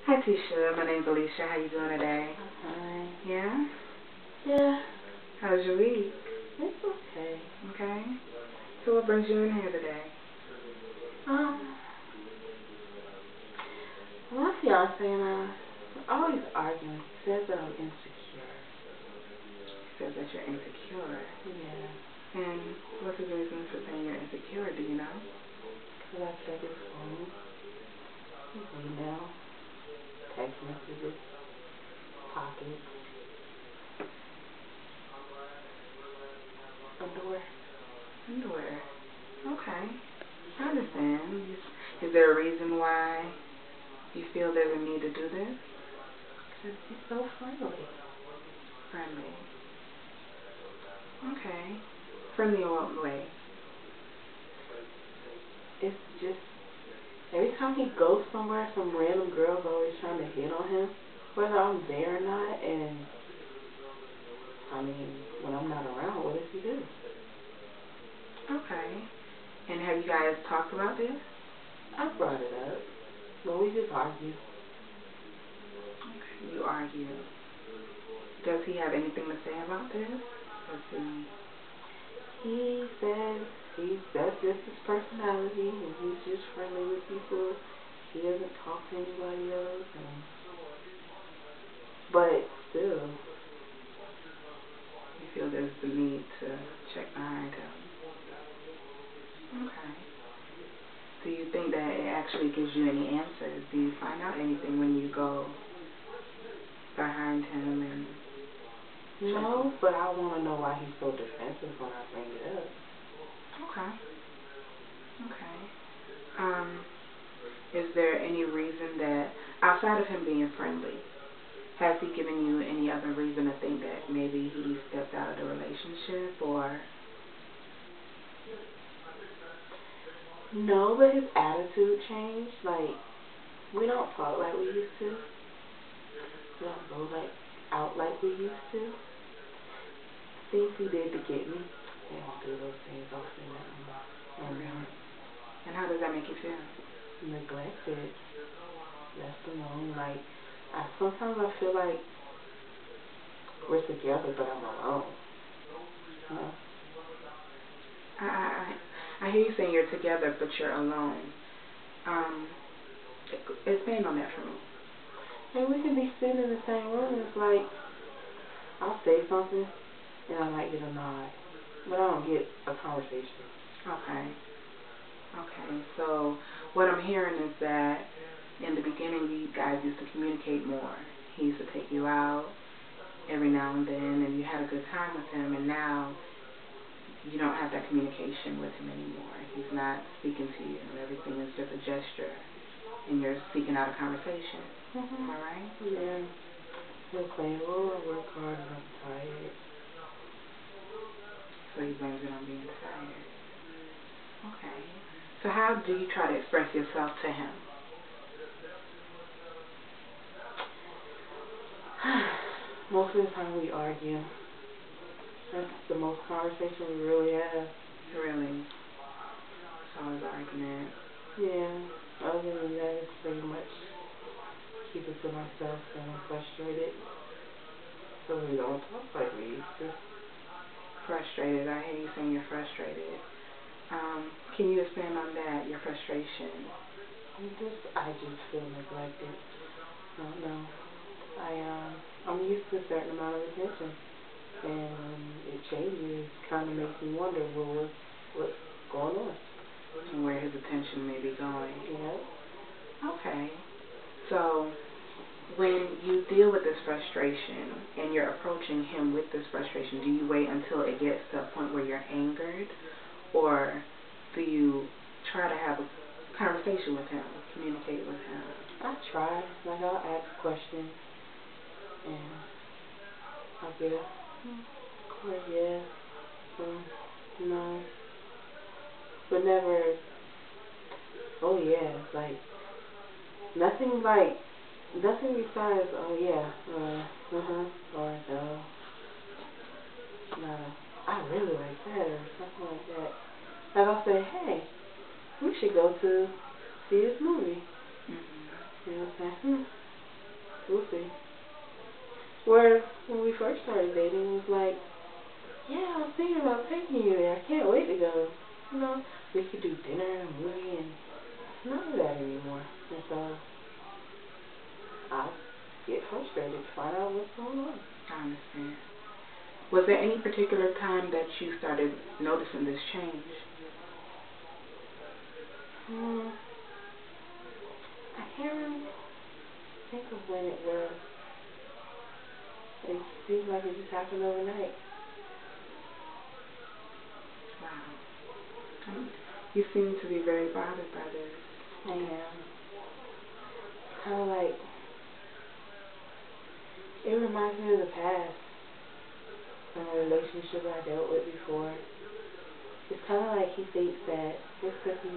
Hi, Tisha. My name's Alicia. How you doing today? Hi. Yeah? Yeah. How's your week? It's okay. Okay. So what brings you in here today? Um, my fiance and I are always arguing. He says that I'm insecure. He says that you're insecure. Yeah. And what's his reason for saying you're insecure? Do you know? Because I check his phone, his email, text messages, pockets, underwear. Underwear. Okay. I understand. Is there a reason why you feel there's a need to do this? Because he's so friendly. Friendly. Okay. Friendly in what way? It's just, every time he goes somewhere, some random girl's always trying to hit on him, whether I'm there or not, and I mean, when I'm not around, what does he do? Okay. And have you guys talked about this? I brought it up, but we just argue. Okay. You argue. Does he have anything to say about this? He says that's just his personality, and he's just friendly with people. He doesn't talk to anybody else, but still, you feel there's the need to check behind him. Okay. Do you think that it actually gives you any answers? Do you find out anything when you go behind him and no, but I want to know why he's so defensive when I bring it up. Okay. Okay. Is there any reason that, outside of him being friendly, has he given you any other reason to think that maybe he stepped out of the relationship, or? No, but his attitude changed. Like, we don't talk like we used to. We don't go out like we used to. Things he did to get me, they don't do those things often anymore. Really? And how does that make you feel? Neglected, left alone. Like, sometimes I feel like we're together, but I'm alone. You know? I hear you saying you're together, but you're alone. Expand on that for me. And we can be sitting in the same room, and it's like, I'll say something, and I might get a nod, but I don't get a conversation. Okay. Okay. So what I'm hearing is that in the beginning, you guys used to communicate more. He used to take you out every now and then, and you had a good time with him, and now you don't have that communication with him anymore. He's not speaking to you. Everything is just a gesture, and you're seeking out a conversation. Am I right? Yeah. He'll say, oh, I work hard and I'm tired. So he blames it on being tired. Okay. So how do you try to express yourself to him? Most of the time we argue. That's the most conversation we really have. Really? It's always argument. Yeah. Other than that, it's pretty much keep it to myself and I'm frustrated. So we don't talk like we used to. Frustrated. I hear you saying you're frustrated. Can you expand on that, your frustration? I just feel neglected. I don't know. I'm used to a certain amount of attention. And when it changes, it kind of makes me wonder, well, what's going on? And where his attention may be going. Yeah. Okay. So when you deal with this frustration and you're approaching him with this frustration, do you wait until it gets to a point where you're angered? Or do you try to have a conversation with him, communicate with him? I try. Like, I'll ask questions. And I'll get a, or yes, no. But never, oh yeah, like, nothing besides, oh yeah, or no. No, I really like that, or something like that. Like, I'll say, hey, we should go to see this movie. Mm-hmm. And I'll say, We'll see. Where when we first started dating, it was like, yeah, I was thinking about taking you there. I can't wait to go. You know, we could do dinner and a movie, and none of that anymore. And so I get frustrated to find out what's going on. I understand. Was there any particular time that you started noticing this change? I can't really think of when it was. It seems like it just happened overnight. Wow. You seem to be very bothered by this. I am. Kind of like, it reminds me of the past. From a relationship I dealt with before. It's kind of like he thinks that just because he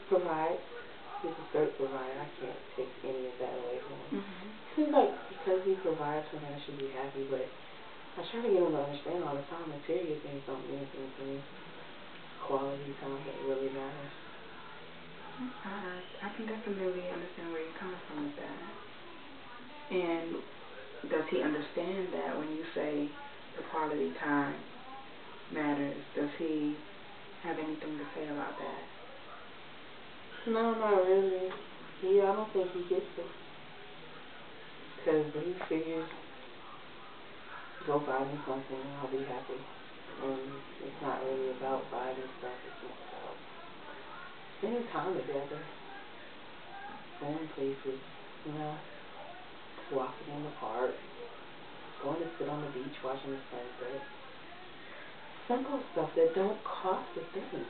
provides, he's a great provider. I can't take any of that away from him. It seems like because he provides for me, I should be happy, but I try to get him to understand all the time material things don't mean anything to me. Quality time really matters. I can definitely understand where you're coming from with that. And does he understand that when you say the quality time matters? Does he have anything to say about that? No, not really. I don't think he gets it. Because he figures, go buy me something and I'll be happy. And it's not really about buying stuff, it's more about spending time together, going places, you know, walking in the park, going to sit on the beach watching the sunset. Simple stuff that don't cost a thing,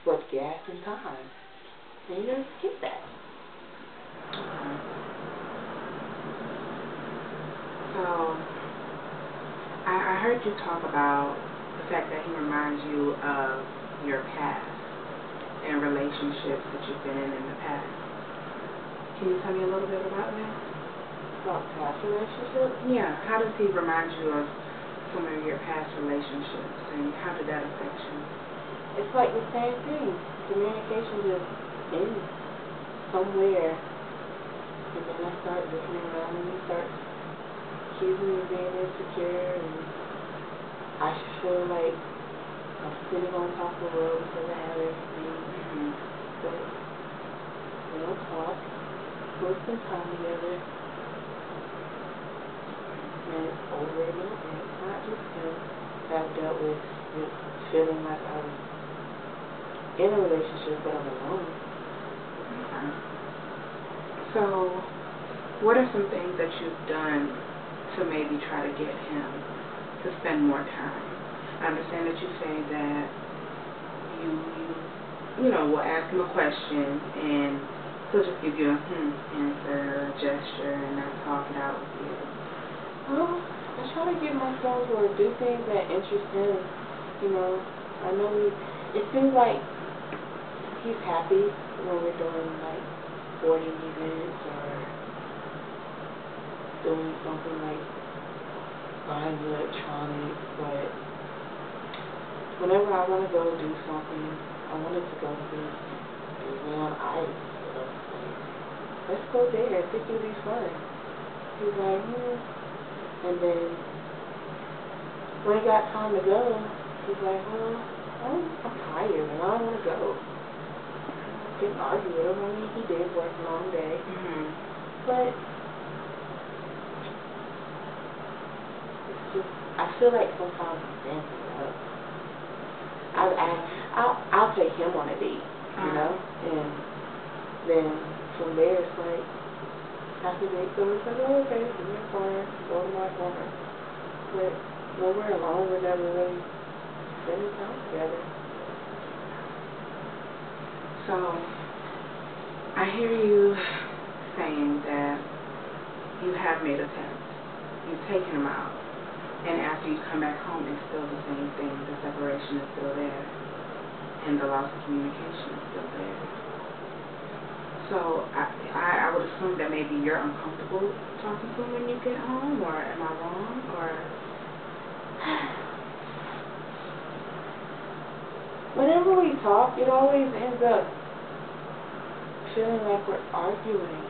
but gas and time. And you just get that. So, I heard you talk about the fact that he reminds you of your past and relationships that you've been in the past. Can you tell me a little bit about that? About past relationships? Yeah. How does he remind you of some of your past relationships, and how did that affect you? It's like the same thing. Communication just ends somewhere, and then I start looking around and he starts accusing me of being insecure, and I feel like I'm sitting on top of the world because I have everything. But we don't talk. We'll spend time together. And it's over and over. It's not just him that I've dealt with feeling like I was in a relationship but I'm alone. Okay. So, what are some things that you've done to maybe try to get him to spend more time? I understand that you say that you will ask him a question and he'll just give you a answer or a gesture and not talk it out with you. I try to get myself or do things that interest him. You know, I know it seems like he's happy when we're doing like sporting events or doing something like buying electronics, but whenever I want to go do something, I wanted to go see on ice. So like, let's go there. I think it'll be fun. He's like, And then when it got time to go, he's like, well, I'm tired and I don't want to go. Didn't argue with him. I mean, he did work a long day. But it's just, I feel like sometimes he's dancing it up. I'll take him on a date, you know? And then from there, it's like, after the date's over, it's like, oh, okay, give me a corner, go to my corner. But when we're alone, we're never really spending time together. So, I hear you saying that you have made attempts. You've taken him out. And after you come back home, it's still the same thing. The separation is still there. And the loss of communication is still there. So, I would assume that maybe you're uncomfortable talking to him when you get home, or am I wrong? Or whenever we talk, it always ends up feeling like we're arguing.